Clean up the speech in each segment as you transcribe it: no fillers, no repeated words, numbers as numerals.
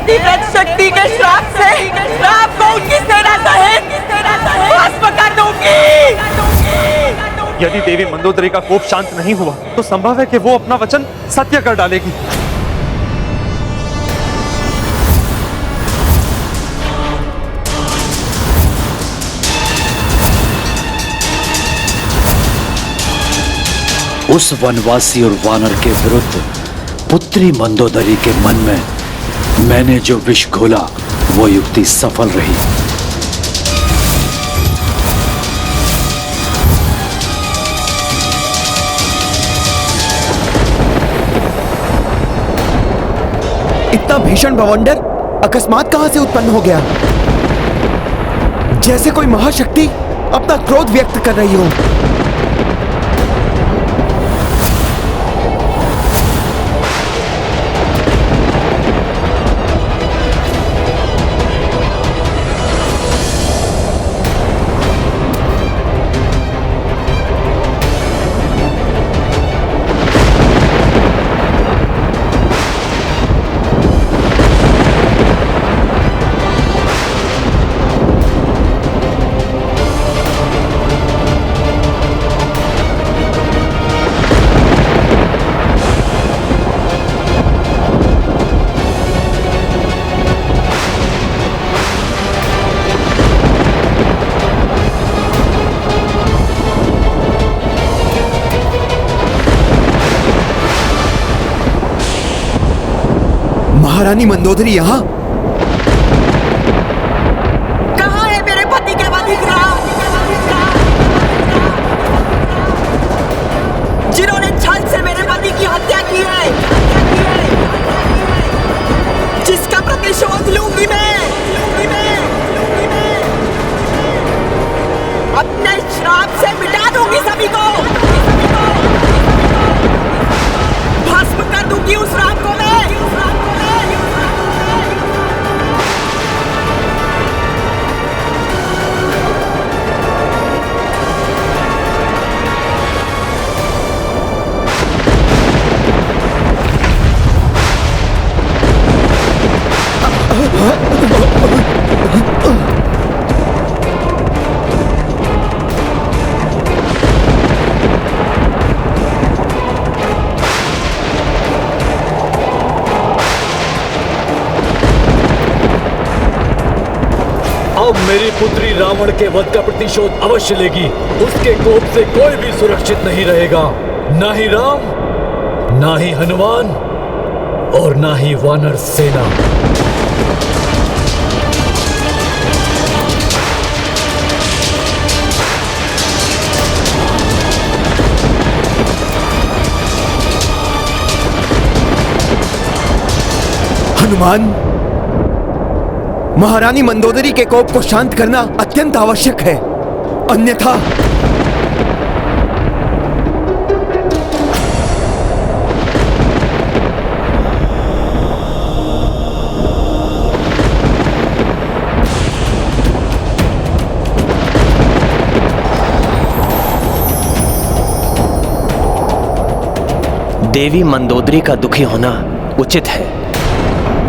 पतिव्रत शक्ति के श्राप से मैं आपको उनकी सेना सहित भस्म कर दूंगी। यदि देवी मंदोदरी का कोप शांत नहीं हुआ तो संभव है कि वो अपना वचन सत्य कर डालेगी। उस वनवासी और वानर के विरुद्ध पुत्री मंदोदरी के मन में मैंने जो विष घोला वो युक्ति सफल रही। इतना भीषण बवंडर अकस्मात कहां से उत्पन्न हो गया? जैसे कोई महाशक्ति अपना क्रोध व्यक्त कर रही हो। महारानी मंदोदरी यहाँ? कहाँ है मेरे पति के वधिग्राह, जिन्होंने छल से मेरे पति की हत्या की है, जिसका प्रतिशोध लूंगी मैं। अपने श्राप से मिटा दूंगी सभी को, भस्म कर दूंगी उस रात को मैं। अब मेरी पुत्री रावण के वध का प्रतिशोध अवश्य लेगी। उसके कोप से कोई भी सुरक्षित नहीं रहेगा, ना ही राम, ना ही हनुमान और ना ही वानर सेना। हनुमान, महारानी मंदोदरी के कोप को शांत करना अत्यंत आवश्यक है, अन्यथा देवी मंदोदरी का दुखी होना उचित है।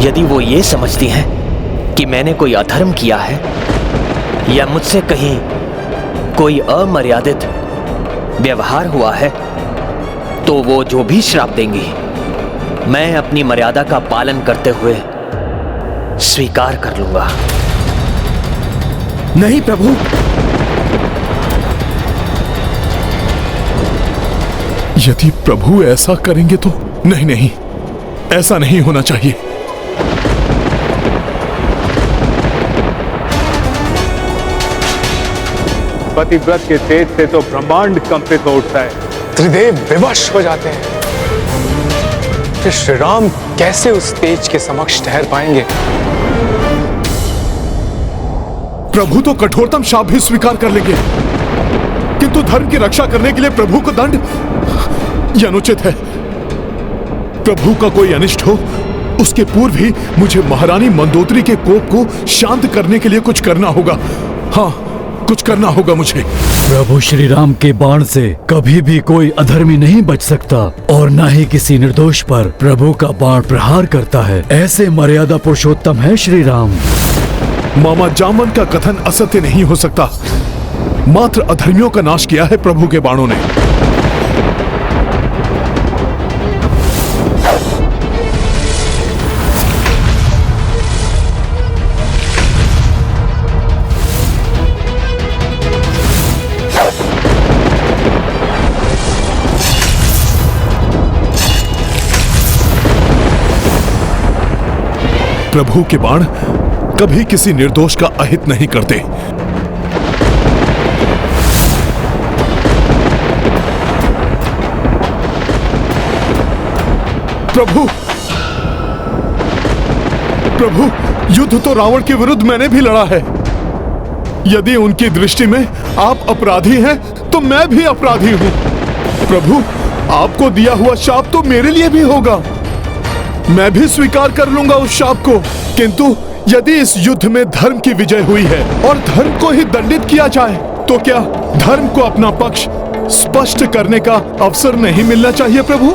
यदि वो ये समझती हैं कि मैंने कोई अधर्म किया है या मुझसे कहीं कोई अमर्यादित व्यवहार हुआ है तो वो जो भी श्राप देंगी मैं अपनी मर्यादा का पालन करते हुए स्वीकार कर लूंगा। नहीं प्रभु, यदि प्रभु ऐसा करेंगे तो नहीं नहीं, ऐसा नहीं होना चाहिए। पतिव्रत के तेज से तो ब्रह्मांड कंपित हो उठता है। त्रिदेव विवश हो जाते हैं कि श्री राम कैसे उस तेज के समक्ष ठहर पाएंगे। प्रभु तो कठोरतम शाप भी स्वीकार कर लेंगे, किंतु धर्म की रक्षा करने के लिए प्रभु को दंड यह अनुचित है। प्रभु का कोई अनिष्ट हो उसके पूर्व ही मुझे महारानी मंदोदरी के कोप को शांत करने के लिए कुछ करना होगा। हाँ, कुछ करना होगा मुझे। प्रभु श्री राम के बाण से कभी भी कोई अधर्मी नहीं बच सकता और न ही किसी निर्दोष पर प्रभु का बाण प्रहार करता है। ऐसे मर्यादा पुरुषोत्तम है श्री राम। मामा जामवंत का कथन असत्य नहीं हो सकता। मात्र अधर्मियों का नाश किया है प्रभु के बाणों ने। प्रभु के बाण कभी किसी निर्दोष का अहित नहीं करते। प्रभु, प्रभु, युद्ध तो रावण के विरुद्ध मैंने भी लड़ा है। यदि उनकी दृष्टि में आप अपराधी हैं, तो मैं भी अपराधी हूं। प्रभु, आपको दिया हुआ शाप तो मेरे लिए भी होगा। मैं भी स्वीकार कर लूंगा उस शाप को। किंतु यदि इस युद्ध में धर्म की विजय हुई है और धर्म को ही दंडित किया जाए, तो क्या धर्म को अपना पक्ष स्पष्ट करने का अवसर नहीं मिलना चाहिए प्रभु?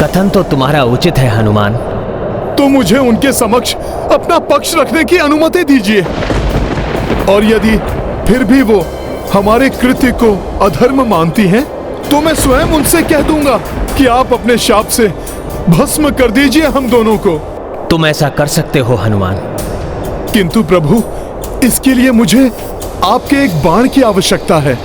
कथन तो तुम्हारा उचित है हनुमान। तो मुझे उनके समक्ष अपना पक्ष रखने की अनुमति दीजिए। और यदि फिर भी वो हमारे कृत्य को अधर्म मानती हैं, तो मैं स्वयं उनसे कह दूंगा कि आप अपने शाप से भस्म कर दीजिए हम दोनों को। तुम ऐसा कर सकते हो हनुमान। किंतु प्रभु, इसके लिए मुझे आपके एक बाण की आवश्यकता है।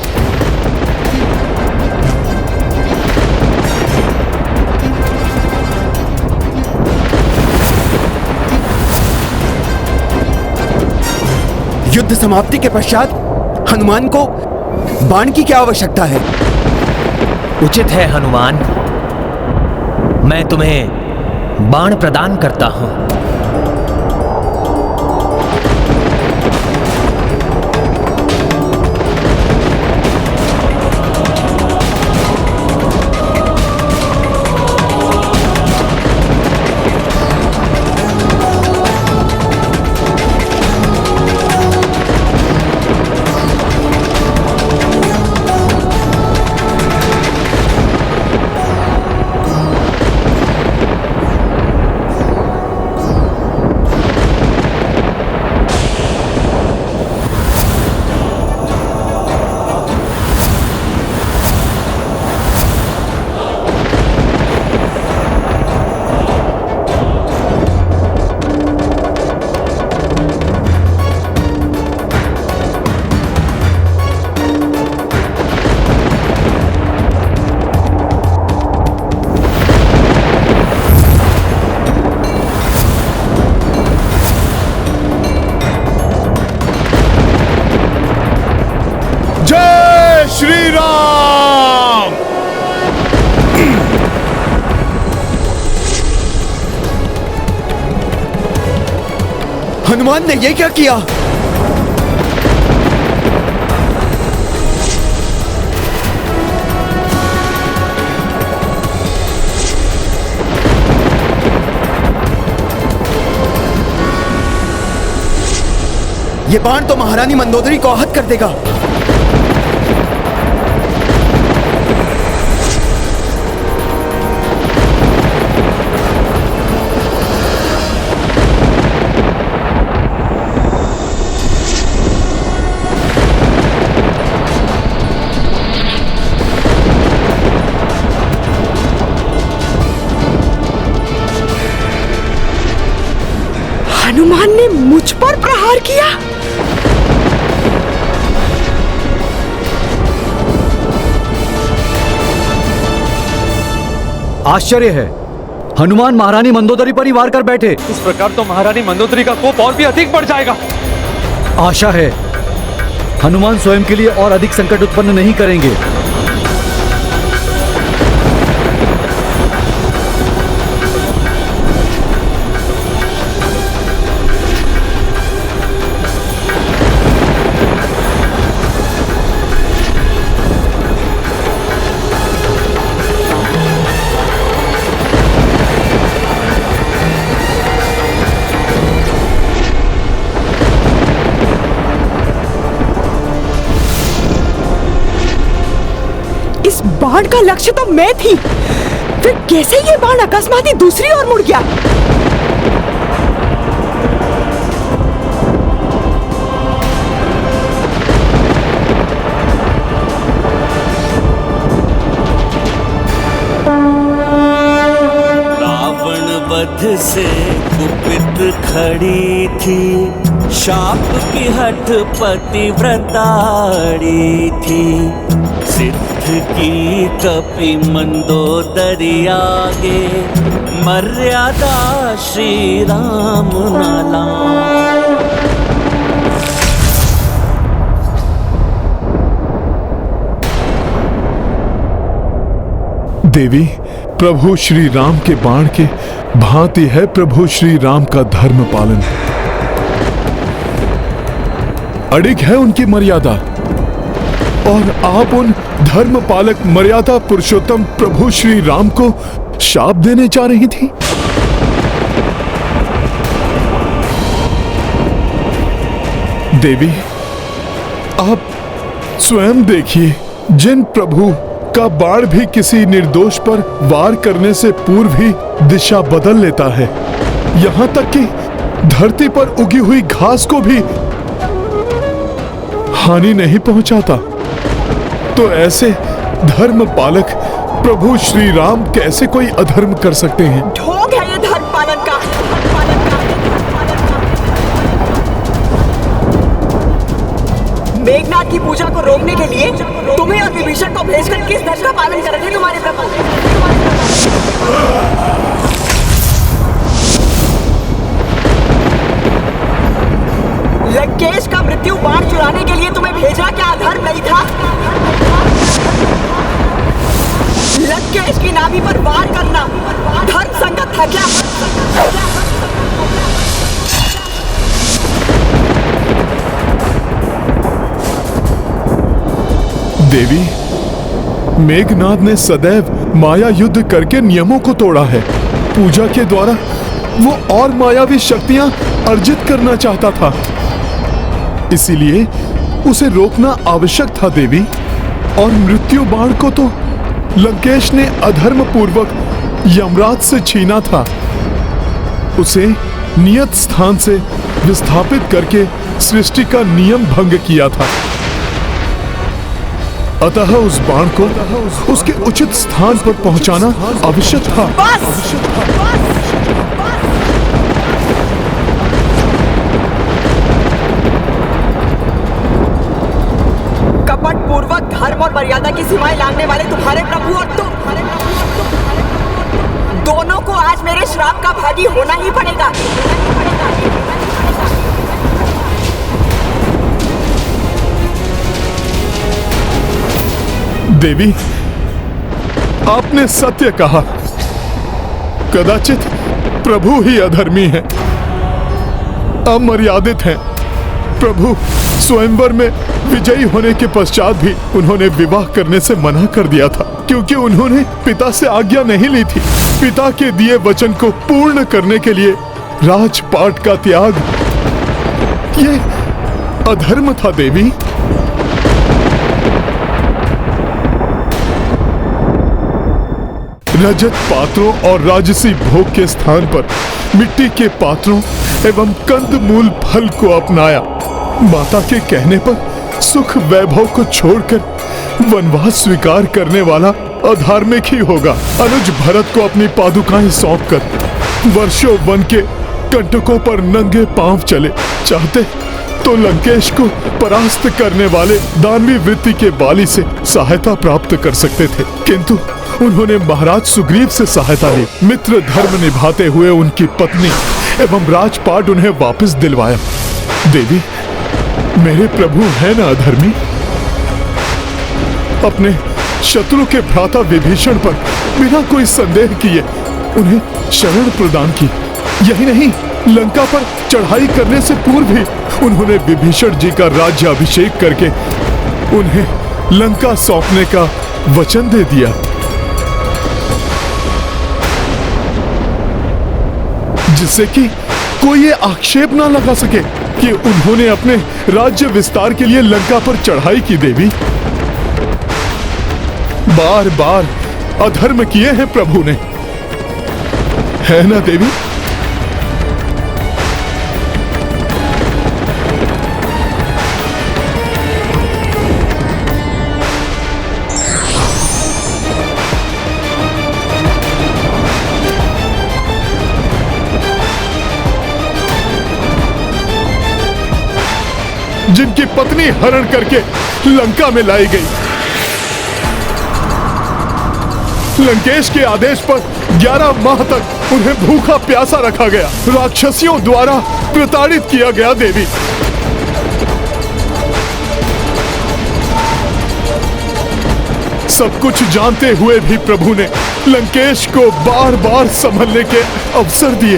युद्ध समाप्ति के पश्चात हनुमान को बाण की क्या आवश्यकता है? उचित है हनुमान, मैं तुम्हें बाण प्रदान करता हूं। श्री राम। हनुमान ने ये क्या किया? ये बाण तो महारानी मंदोदरी को आहत कर देगा। हनुमान ने मुझ पर प्रहार किया। आश्चर्य है, हनुमान महारानी मंदोदरी पर ही वार कर बैठे। इस प्रकार तो महारानी मंदोदरी का कोप और भी अधिक बढ़ जाएगा। आशा है हनुमान स्वयं के लिए और अधिक संकट उत्पन्न नहीं करेंगे। बाण का लक्ष्य तो मैं थी, फिर कैसे ये बाण अकस्मात ही दूसरी ओर मुड़ गया? वध से कुपित खड़ी थी, शाप की हठ पतिव्रताड़ी थी। सिद्ध की कपि मंदोदरी आगे, मर्यादा श्री राम न लांघे। देवी, प्रभु श्री राम के बाण के भांति है प्रभु श्री राम का धर्म पालन। अडिग है उनकी मर्यादा, और आप उन धर्म पालक मर्यादा पुरुषोत्तम प्रभु श्री राम को शाप देने जा रही थी। देवी, आप स्वयं देखिए, जिन प्रभु का बाण भी किसी निर्दोष पर वार करने से पूर्व ही दिशा बदल लेता है, यहां तक कि धरती पर उगी हुई घास को भी हानि नहीं पहुंचाता, तो ऐसे धर्म पालक प्रभु श्री राम कैसे कोई अधर्म कर सकते हैं? ढोंग है ये धर्म पालन का। मेघनाथ की पूजा को रोकने के लिए तुम्हें और विभीषण को भेजकर किस धर्म का पालन कर रहे थे तुम्हारे प्रभु? लंकेश का मृत्यु बाण चुराने के लिए तुम्हें भेजना क्या अधर्म नहीं था? लंकेश की नाभि पर वार करना धर्म संगत था क्या? देवी, मेघनाद ने सदैव माया युद्ध करके नियमों को तोड़ा है। पूजा के द्वारा वो और मायावी शक्तियां अर्जित करना चाहता था, इसीलिए उसे रोकना आवश्यक था देवी। और मृत्यु बाण को तो लंकेश ने अधर्म पूर्वक यमराज से छीना था, उसे नियत स्थान से विस्थापित करके सृष्टि का नियम भंग किया था। अतः उस बाण को उसके उचित स्थान पर पहुंचाना आवश्यक था। कपट पूर्वक धर्म और मर्यादा की सीमाएं लांघने वाले तुम्हारे प्रभु और तुम दोनों को आज मेरे श्राप का भागी होना ही पड़ेगा। देवी, आपने सत्य कहा। कदाचित प्रभु ही अधर्मी हैं, अमर्यादित हैं। प्रभु स्वयंवर में विजयी होने के पश्चात भी उन्होंने विवाह करने से मना कर दिया था, क्योंकि उन्होंने पिता से आज्ञा नहीं ली थी। पिता के दिए वचन को पूर्ण करने के लिए राजपाट का त्याग, ये अधर्म था देवी। रजत पात्रों और राजसी भोग के स्थान पर मिट्टी के पात्रों एवं कंदमूल फल को अपनाया। माता के कहने पर सुख वैभव को छोड़कर वनवास स्वीकार करने वाला अधार्मिक ही होगा। अनुज भरत को अपनी पादुकाएं सौंपकर वर्षों वन के कंटकों पर नंगे पांव चले। चाहते तो लंकेश को परास्त करने वाले दानवी वृत्ति के बाली से सहायता प्राप्त कर सकते थे, किंतु उन्होंने महाराज सुग्रीव से सहायता ली। मित्र धर्म निभाते हुए उनकी पत्नी एवं राजपाट उन्हें वापस दिलवाया। देवी, मेरे प्रभु है ना अधर्मी? अपने शत्रु के भ्राता विभीषण पर बिना कोई संदेह किए उन्हें शरण प्रदान की। यही नहीं, लंका पर चढ़ाई करने से पूर्व ही उन्होंने विभीषण जी का राज्य अभिषेक करके उन्हें लंका सौंपने का वचन दे दिया, जिससे कि कोई ये आक्षेप ना लगा सके कि उन्होंने अपने राज्य विस्तार के लिए लंका पर चढ़ाई की। देवी, बार बार अधर्म किए हैं प्रभु ने, है ना देवी? जिनकी पत्नी हरण करके लंका में लाई गई, लंकेश के आदेश पर 11 माह तक उन्हें भूखा प्यासा रखा गया, राक्षसियों द्वारा प्रताड़ित किया गया देवी। सब कुछ जानते हुए भी प्रभु ने लंकेश को बार बार संभलने के अवसर दिए।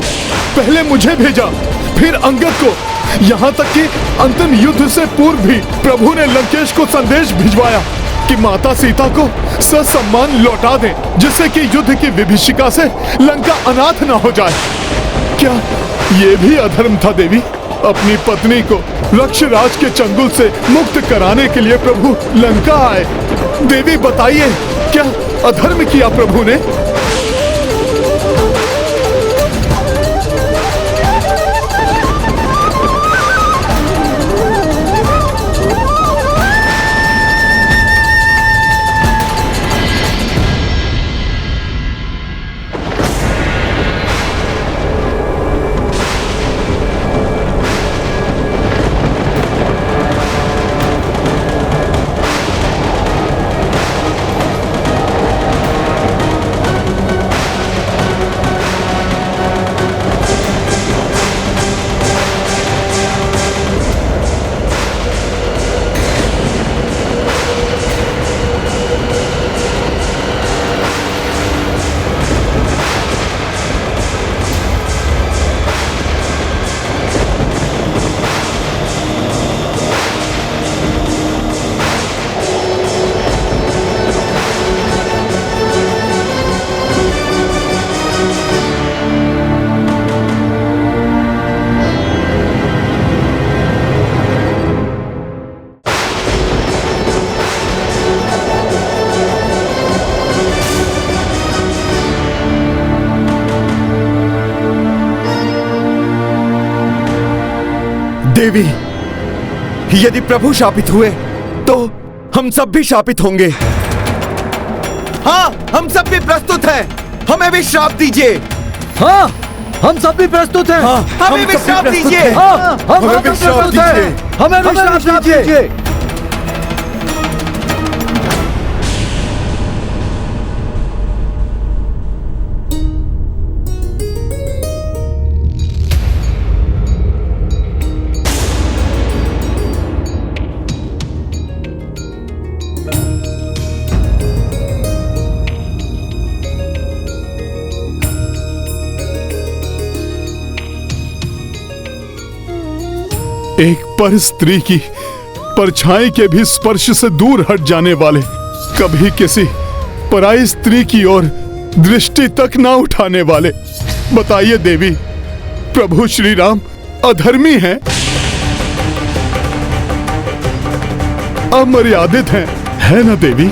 पहले मुझे भेजा, फिर अंगद को, यहाँ तक कि अंतिम युद्ध से पूर्व भी प्रभु ने लंकेश को संदेश भिजवाया कि माता सीता को ससम्मान लौटा दें, जिससे कि युद्ध की विभीषिका से लंका अनाथ न हो जाए। क्या ये भी अधर्म था देवी? अपनी पत्नी को रक्षराज के चंगुल से मुक्त कराने के लिए प्रभु लंका आए। देवी बताइए, क्या अधर्म किया प्रभु ने? देवी, यदि प्रभु शापित हुए तो हम सब भी शापित होंगे। हाँ, हम सब भी प्रस्तुत हैं। हमें भी श्राप दीजिए। हाँ, हम सब भी प्रस्तुत हैं। हाँ, हमें भी श्राप दीजिए। हाँ, हमें भी श्राप दीजिए। हमें भी श्राप दीजिए। एक पर स्त्री की परछाई के भी स्पर्श से दूर हट जाने वाले, कभी किसी पराई स्त्री की ओर दृष्टि तक ना उठाने वाले, बताइए देवी, प्रभु श्री राम अधर्मी हैं, अमर्यादित हैं, है ना देवी?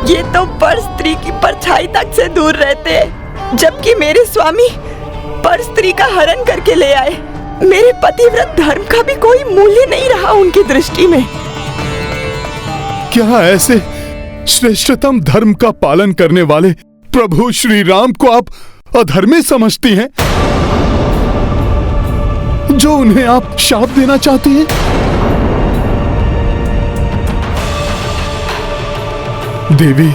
ये तो पर स्त्री की परछाई तक से दूर रहते हैं, जबकि मेरे स्वामी पर स्त्री का हरण करके ले आए। मेरे पतिव्रत धर्म का भी कोई मूल्य नहीं रहा उनकी दृष्टि में। क्या ऐसे श्रेष्ठतम धर्म का पालन करने वाले प्रभु श्री राम को आप अधर्मी समझती हैं, जो उन्हें आप शाप देना चाहती हैं? देवी,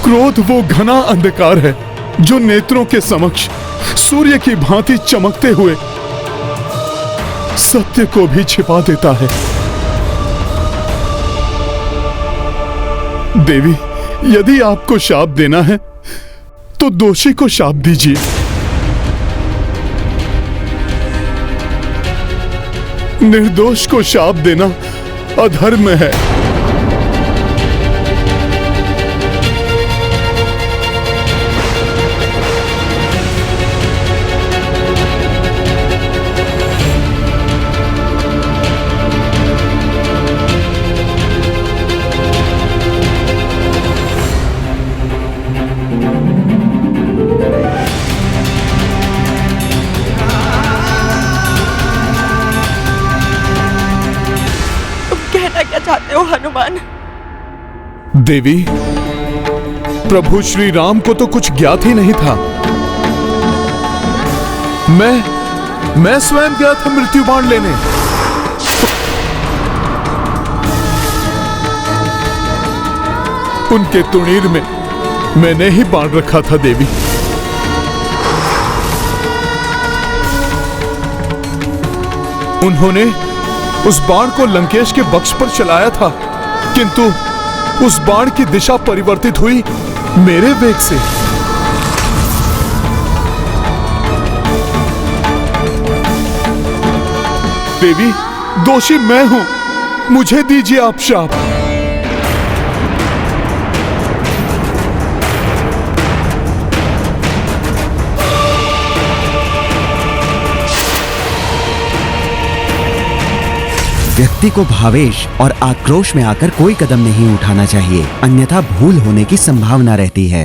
क्रोध वो घना अंधकार है जो नेत्रों के समक्ष सूर्य की भांति चमकते हुए सत्य को भी छिपा देता है। देवी, यदि आपको शाप देना है तो दोषी को शाप दीजिए। निर्दोष को शाप देना अधर्म है। चाहते हो हनुमान? देवी, प्रभु श्री राम को तो कुछ ज्ञात ही नहीं था। मैं स्वयं गया था मृत्यु बाण लेने। उनके तुणीर में मैंने ही बाण रखा था देवी। उन्होंने उस बाण को लंकेश के वक्ष पर चलाया था, किंतु उस बाण की दिशा परिवर्तित हुई मेरे वेग से। देवी, दोषी मैं हूं, मुझे दीजिए आप शाप। व्यक्ति को भावेश और आक्रोश में आकर कोई कदम नहीं उठाना चाहिए, अन्यथा भूल होने की संभावना रहती है।